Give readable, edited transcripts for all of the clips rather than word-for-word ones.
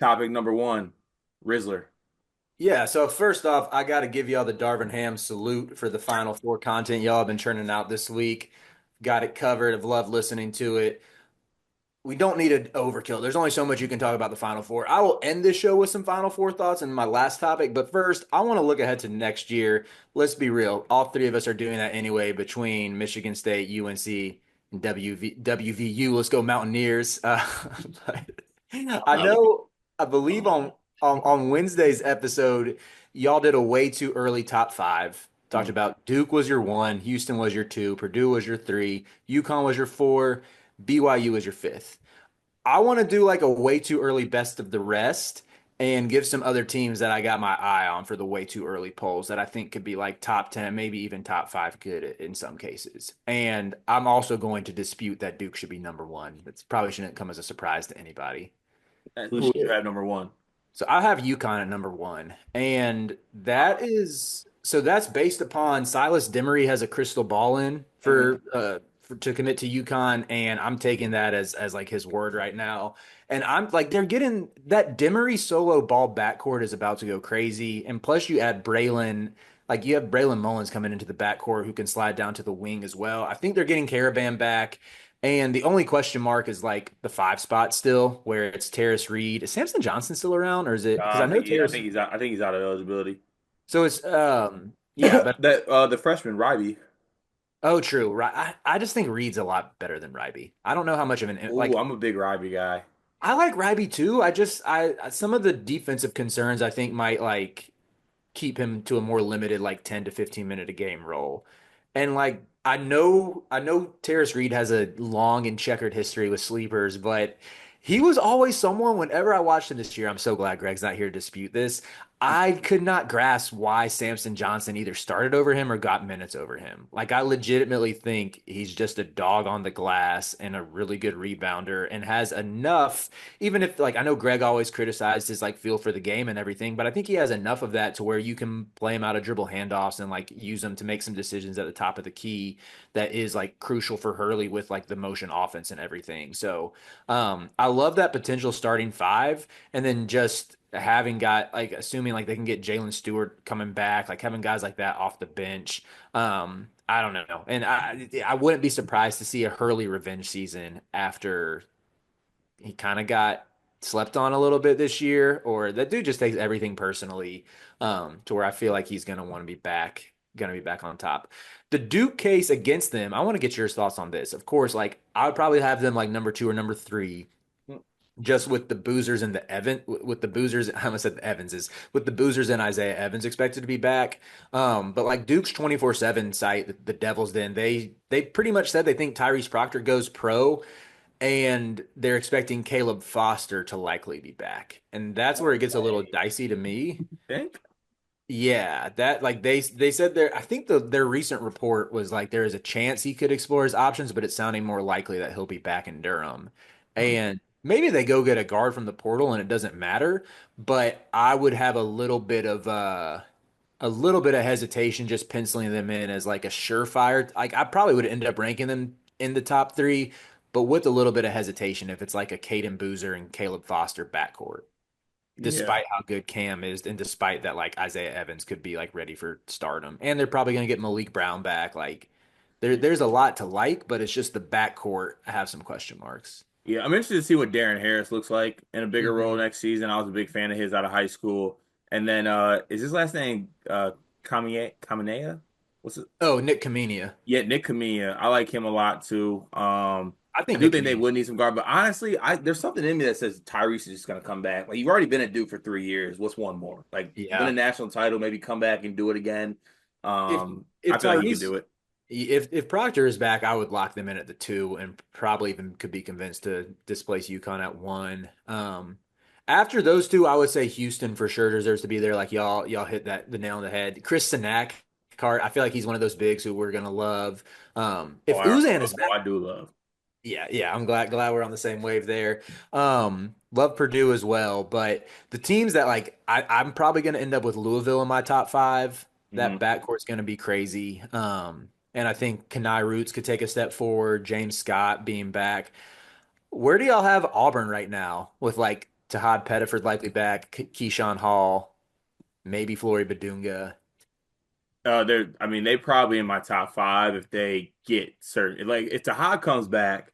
Topic number one, Rizzler. Yeah, so first off, I got to give y'all the Darvin Ham salute for the Final Four content y'all have been churning out this week. Got it covered. I've loved listening to it. We don't need an overkill. There's only so much you can talk about the Final Four. I will end this show with some Final Four thoughts and my last topic, but first, I want to look ahead to next year. Let's be real. All three of us are doing that anyway between Michigan State, UNC, and WVU. Let's go Mountaineers. But I know, I believe on Wednesday's episode, y'all did a way too early top five. Talked Mm. about Duke was your one, Houston was your two, Purdue was your three, UConn was your four, BYU was your fifth. I want to do like a way too early best of the rest and give some other teams that I got my eye on for the way too early polls that I think could be like top 10, maybe even top five good in some cases. And I'm also going to dispute that Duke should be number one. That probably shouldn't come as a surprise to anybody. And Who who would you should? have number one? So I have UConn at number one. And that is so that's based upon Silas Demery has a crystal ball in Mhm. for to commit to UConn, and I'm taking that as like his word right now. And I'm like they're getting that Demery solo ball backcourt is about to go crazy. And plus you add Braylon, like you have Braylon Mullins coming into the backcourt who can slide down to the wing as well. I think they're getting Caravan back. And the only question mark is like the five spot still, where it's Terrace Reed. Is Samson Johnson still around, or is it because I I know think I Terrace? think he's out. I think he's out of eligibility. So it's yeah, but That the freshman Ryby. oh true. Right. I just think Reed's a lot better than Ryby. I don't know how much of an Ooh, like I'm a big Ryby guy. I like Ryby too. I some of the defensive concerns I think might like keep him to a more limited like 10 to 15 minute a game role. And like I know Terrace Reed has a long and checkered history with sleepers, but he was always someone whenever I watched him this year. I'm so glad Greg's not here to dispute this. I could not grasp why Samson Johnson either started over him or got minutes over him. Like I legitimately think he's just a dog on the glass and a really good rebounder and has enough even if like I know Greg always criticized his like feel for the game and everything, but I think he has enough of that to where you can play him out of dribble handoffs and like use him to make some decisions at the top of the key that is like crucial for Hurley with like the motion offense and everything. So I love that potential starting five and then just having got like assuming like they can get Jalen Stewart coming back, like having guys like that off the bench. I don't know. And I wouldn't be surprised to see a Hurley revenge season after he kind of got slept on a little bit this year, or that dude just takes everything personally, to where I feel like he's gonna want to be back, gonna be back on top. The Duke case against them, I want to get your thoughts on this. Of course, like I would probably have them like number two or number three, just with the Boozers and the with the Boozers. I almost said the Evanses with the Boozers and Isaiah Evans expected to be back. But like Duke's 24/7 site, the Devils, then they pretty much said they think Tyrese Proctor goes pro and they're expecting Caleb Foster to likely be back. And that's No where it gets a little way. dicey to me. Think? Yeah, that like they said there I think their recent report was like there is a chance he could explore his options, but it's sounding more likely that he'll be back in Durham. Hmm. And maybe they go get a guard from the portal and it doesn't matter, but I would have a little bit of hesitation just penciling them in as like a surefire. Like I probably would end up ranking them in the top three, but with a little bit of hesitation if it's like a Caden Boozer and Caleb Foster backcourt, Yeah. despite how good Cam is, and despite that like Isaiah Evans could be like ready for stardom. And they're probably gonna get Malik Brown back. Like there's a lot to like, but it's just the backcourt I have some question marks. Yeah, I'm interested to see what Darren Harris looks like in a bigger role Mhm. next season. I was a big fan of his out of high school. And then is his last name Kaminea? What's it? Oh, Nick Kamenia. Yeah, Nick Camilla. I like him a lot too. I I think do Nick think they Kamenia. would need some guard, but honestly, I there's something in me that says Tyrese is just gonna come back. Like you've already been at Duke for 3 years. What's one more? Like win a Yeah. national title, maybe come back and do it again. If I if feel like he could Tyrese do it. if Proctor is back, I would lock them in at the two and probably even could be convinced to displace UConn at one. After those two, I would say Houston for sure deserves to be there. Like y'all hit the nail on the head. Chris Sinak, card. I feel like he's one of those bigs who we're gonna love. Oh, If Uzan is back, I do love. yeah, I'm glad we're on the same wave there. Love Purdue as well, but the teams that like I'm probably gonna end up with Louisville in my top five. That Hmm. backcourt's gonna be crazy. And I think Kanai Roots could take a step forward. James Scott being back. Where do y'all have Auburn right now with like Tahad Pettiford likely back, Keyshawn Hall, maybe Flory Badunga. I mean, they probably in my top five if they get certain. Like, if Tahad comes back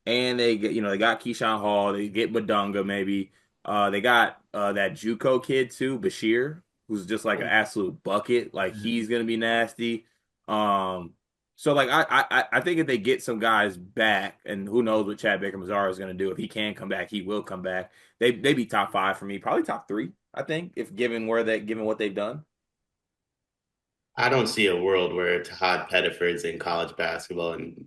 and they get, they got Keyshawn Hall, they get Badunga maybe. They got that JUCO kid too, Bashir, who's just like an absolute bucket. Like, he's Mhm. gonna be nasty. Um, so like I think if they get some guys back, and who knows what Chad Baker Mazara is gonna do. If he can come back, he will come back. They be top five for me, probably top three. I think if given what they've done. I don't see a world where Todd Pettiford's in college basketball and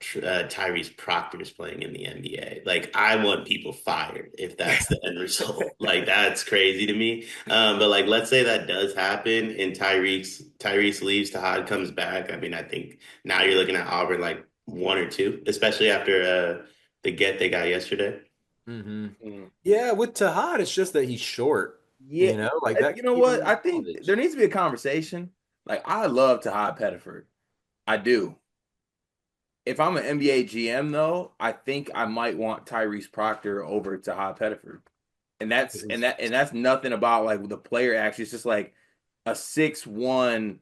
Tyrese Proctor's playing in the NBA. Like, I want people fired if that's the end result. Like, that's crazy to me. But like, let's say that does happen and Tyrese leaves, Todd comes back. I mean, I think now you're looking at Auburn like one or two, especially after the get they got yesterday. Hmm. Mm. Yeah, with Tahad, it's just that he's short. Yeah, Like that you know keep him what? in I think college. there needs to be a conversation. Like, I love Todd Pettiford. I do. If I'm an NBA GM though, I think I might want Tyrese Proctor over Todd Pettiford. And that's nothing about like the player actually. It's just like a 6'1"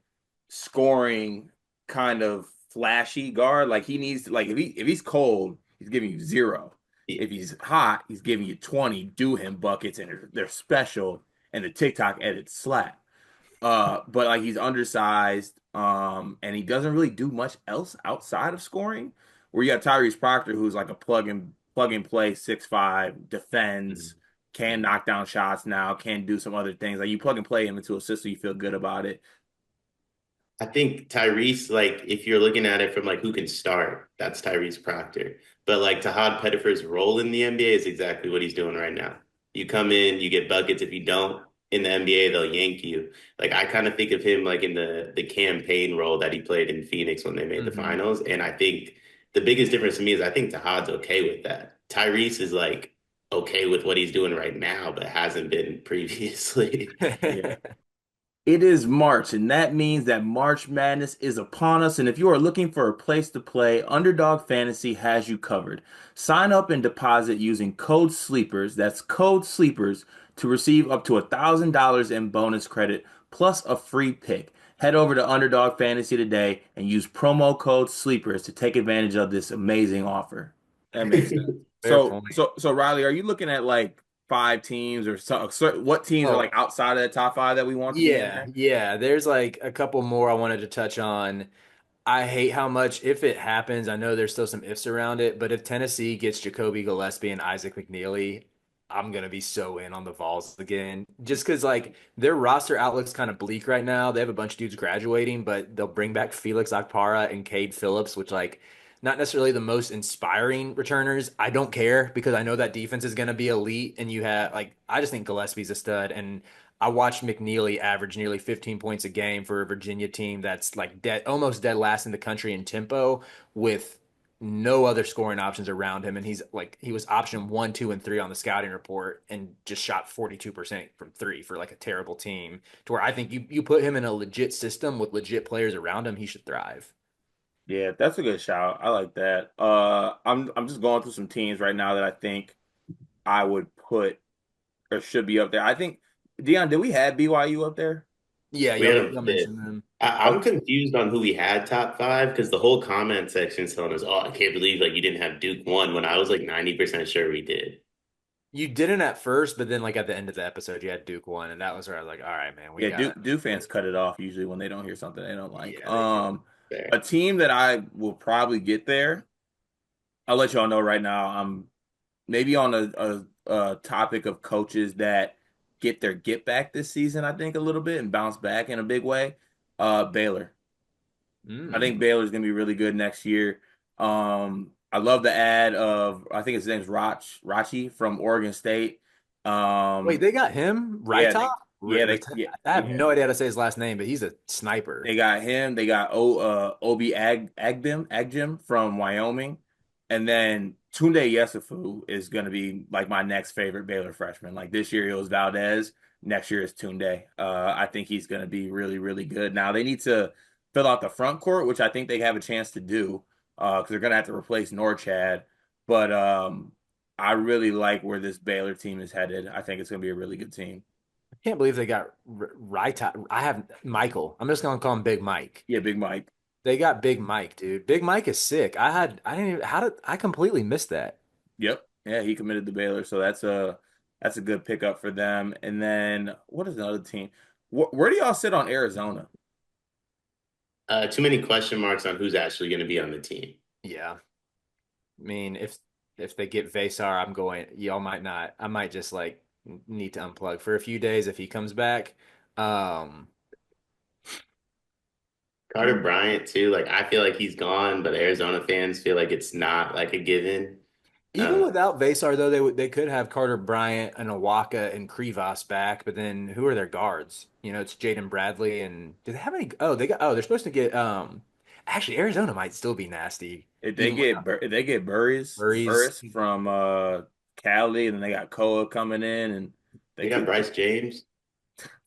scoring kind of flashy guard. Like, he needs to, like, if he's cold, he's giving you zero. If he's hot, he's giving you 20 do him buckets, and they're special, and the TikTok edits slap. But like, he's undersized, and he doesn't really do much else outside of scoring. Where you have Tyrese Proctor, who's like a plug and play 6'5", defends, can knock down shots now, can do some other things. Like, you plug and play him into a system, you feel good about it. I think Tyrese, like, if you're looking at it from like who can start, that's Tyrese Proctor. But like Tahad Pettiford's role in the NBA is exactly what he's doing right now. You come in, you get buckets. If you don't in the NBA, they'll yank you. Like, I kind of think of him like in the campaign role that he played in Phoenix when they made the Hmm. finals. And I think the biggest difference to me is I think Tahad's okay with that. Tyrese is like okay with what he's doing right now, but hasn't been previously. Yeah. It is March, and that means that March Madness is upon us. And if you are looking for a place to play, Underdog Fantasy has you covered. Sign up and deposit using code SLEEPERS, that's code SLEEPERS, to receive up to $1,000 in bonus credit plus a free pick. Head over to Underdog Fantasy today and use promo code SLEEPERS to take advantage of this amazing offer. That makes sense. Fair So, point. so, so Riley, are you looking at like five teams or so, what teams are like Oh, outside of the top five that we want to be in yeah, there? yeah. There's like a couple more I wanted to touch on. I hate how much, if it happens, I know there's still some ifs around it, but if Tennessee gets Jacoby Gillespie and Isaac McNeely, I'm gonna be so in on the Vols again. Just because like their roster outlook's kind of bleak right now. They have a bunch of dudes graduating, but they'll bring back Felix Akpara and Cade Phillips, which like not necessarily the most inspiring returners. I don't care because I know that defense is gonna be elite, and you have like I just think Gillespie's a stud, and I watched McNeely average nearly 15 points a game for a Virginia team that's like dead, almost dead last in the country in tempo with no other scoring options around him. And he was option one, two, and three on the scouting report and just shot 42% from three for like a terrible team to where I think you put him in a legit system with legit players around him, he should thrive. Yeah, that's a good shout. I like that. I'm just going through some teams right now that I think I would put or should be up there. I think Dion, did we have BYU up there? Yeah, We had him y'all fifth. mentioned them. I'm confused on who we had top five because the whole comment section is telling us, "Oh, I can't believe like you didn't have Duke one," when I was like 90% sure we did. You didn't at first, but then like at the end of the episode, you had Duke one, and that was where I was like, all right, man, we Yeah, got Duke fans cut it off usually when they don't hear something they don't like. yeah, they do. A There. team that I will probably get there. I'll let y'all know right now. I'm maybe on a topic of coaches that get their get back this season, I think a little bit and bounce back in a big way. Baylor. I think Mm. Baylor's gonna be really good next year. I love the ad of I think his name's Rachi from Oregon State. Wait, Um, they got him right yeah, off. I have yeah. no idea how to say his last name, but he's a sniper. They got him. They got Obi Agdim from Wyoming, and then Tunde Yesufu is going to be like my next favorite Baylor freshman. Like, this year it was Valdez, next year is Tunde. I think he's going to be really really good. Now they need to fill out the front court, which I think they have a chance to do because they're going to have to replace Norchad. But I really like where this Baylor team is headed. I think it's going to be a really good team. I can't believe they got right. I have Michael. I'm just gonna call him Big Mike. Yeah, Big Mike. They got Big Mike, dude. Big Mike is sick. I didn't even, how did I completely miss that? Yep. Yeah, he committed to Baylor, so that's a good pickup for them. And then what is another team? Where do y'all sit on Arizona? Too many question marks on who's actually going to be on the team. Yeah. I mean, if they get Vasar, I'm going, y'all might not. I might just like need to unplug for a few days if he comes back. Um, Carter Bryant too. Like I feel like he's gone, but Arizona fans feel like it's not like a given. Even Um, without Vasar though, they could have Carter Bryant and Awaka and Krivas back, but then who are their guards? You know, it's Jaden Bradley and do they have any? They're supposed to get actually Arizona might still be nasty even without If they get Murray's. Burris from Cali, and then they got Koa coming in, and they they got could Bryce James.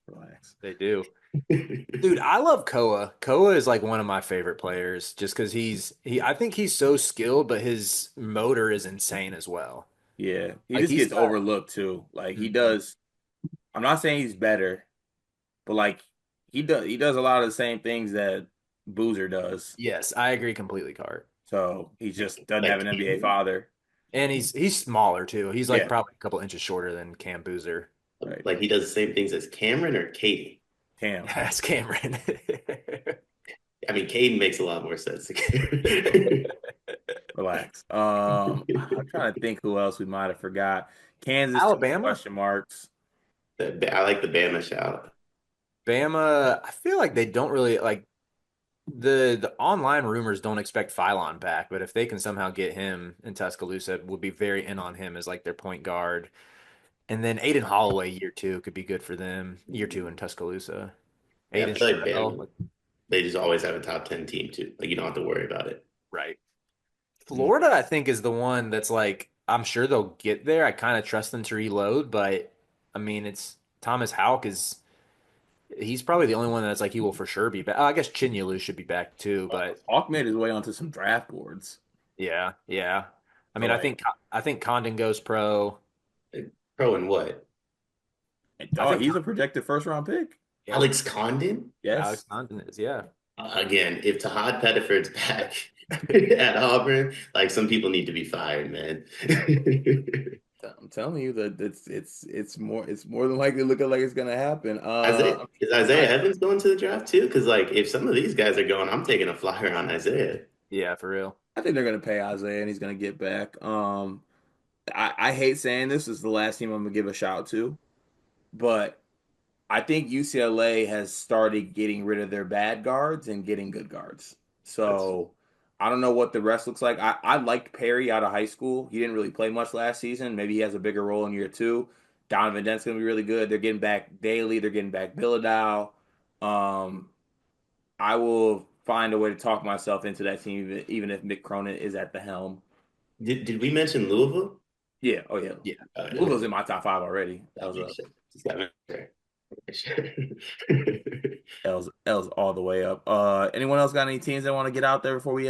relax. They do. Dude, I love Koa. Koa is like one of my favorite players just because I think he's so skilled, but his motor is insane as well. Yeah, he Like just he's gets got overlooked too. Like he Mhm. does. I'm not saying he's better, but like he does a lot of the same things that Boozer does. Yes, I agree completely, Cart. So he just doesn't have Like an NBA father. And he's smaller too. He's like Yeah, probably a couple inches shorter than Cam Boozer. right. he does the same things as Cameron or Katie. Cam, That's Cameron. I mean, Caden makes a lot more sense. relax. I'm trying to think who else we might have forgot. Kansas, too many Alabama? question marks. I like the Bama shout. Bama, I feel like they don't really like the online rumors don't expect Phylon back, but if they can somehow get him in Tuscaloosa, would be very in on him as like their point guard. And then Aiden Holloway year two could be good for them. Year two in Tuscaloosa. Yeah, I Aiden feel like Sherrill, Bama. They just always have a top 10 team too. Like you don't have to worry about it. right. Mm. Florida, I think, is the one that's like, I'm sure they'll get there. I kind of trust them to reload, but I mean, it's Thomas Houck is he's probably the only one that's like he will for sure be back. Oh, I guess Chinyalu should be back too, but Hawk made his way onto some draft boards. yeah, yeah. I So mean, like, I think Condon goes pro. Like, pro in what? I dog, think he's a projected first round pick. yeah, Alex Condon? Alex Yes. Condon is yeah. Again, if Tahad Pettiford's back at Auburn, like some people need to be fired, man. I'm telling you that it's more than likely looking like it's gonna happen. Is Isaiah I Evans going to the draft too? Because like if some of these guys are going, I'm taking a flyer on Isaiah. Yeah, for real. I think they're gonna pay Isaiah and he's gonna get back. I hate saying this is the last team I'm gonna give a shout to, but I think UCLA has started getting rid of their bad guards and getting good guards. That's So I don't know what the rest looks like. I liked Perry out of high school. He didn't really play much last season. Maybe he has a bigger role in year two. Donovan Dent's gonna be really good. They're getting back Daly. They're getting back Billadow. Um, I will find a way to talk myself into that team, even if Mick Cronin is at the helm. did we mention Louisville? Yeah. Oh yeah. Yeah. Louisville's in my top five already. That That was a makes sense. Just gotta make sure. L's all the way up. Anyone else got any teams that want to get out there before we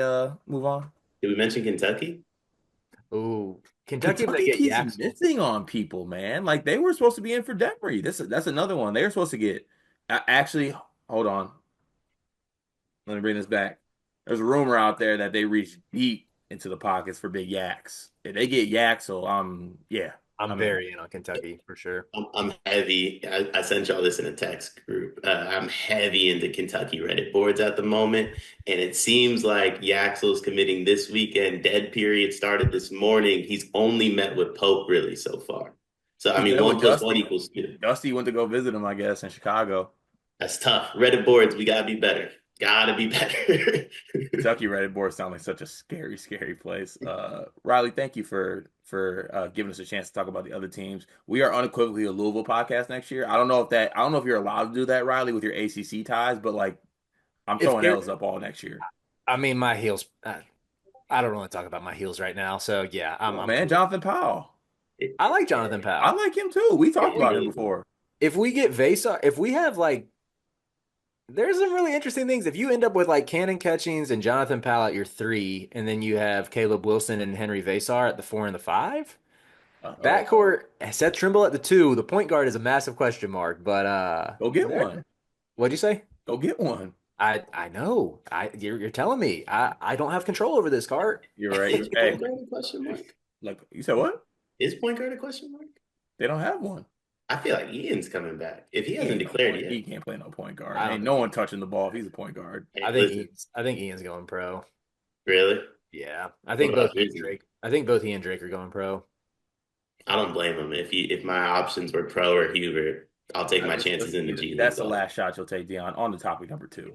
move on? Did we mention Kentucky? Ooh, Kentucky if they Kentucky get keeps Yaxel. missing on people, man. Like they were supposed to be in for Demery. That's another one. They were supposed to get. Actually, hold on. Let me bring this back. There's a rumor out there that they reached deep into the pockets for Big Yaks. If they get Yaxel, yeah, I'm I'm in. very in on Kentucky for sure. I'm heavy. I sent y'all this in a text group. I'm heavy into Kentucky Reddit boards at the moment, and it seems like Yaxel's committing this weekend. Dead period started this morning. He's only met with Pope really so far. So I He mean, met one with plus one Dusty. equals two. Dusty went to go visit him, I guess, in Chicago. That's tough. Reddit boards, we gotta be better. Gotta be better. Kentucky Reddit board sound like such a scary, scary place. Riley, thank you for giving us a chance to talk about the other teams. We are unequivocally a Louisville podcast next year. I don't know if you're allowed to do that, Riley, with your ACC ties, but like I'm If throwing they're, L's up all next year. I mean, my heels. I don't want to talk about my heels right now. So yeah, Come on, I'm man, cool. Jonathan Powell. I like Jonathan I Powell. like him too. We If talked about him we before. if we get Vasa, if we have like, there's some really interesting things. If you end up with like Cannon Catchings and Jonathan Powell at your three, and then you have Caleb Wilson and Henry Vasar at the four and the five, Uh-oh. Backcourt, Seth Trimble at the 2. The point guard is a massive question mark, but Go get one. what'd you say? Go get one. I know. You're telling me. I don't have control over this card. You're right. Is Hey, point guard a question mark? look, you said what? Is point guard a question mark? They don't have one. I feel like Ian's coming back. If he hasn't Ain't no declared point. yet, He can't play no point guard. I don't Ain't think no he one can. touching the ball if he's a point guard. hey, I think listen, Ian's going pro. really? Yeah. I What think both about he and Drizzy? Drake. I think both he and Drake are going pro. I don't blame him. If my options were Pro or Hubert, I'll take my chances in the G League. That's the last shot you'll take, Dion. On to topic number 2.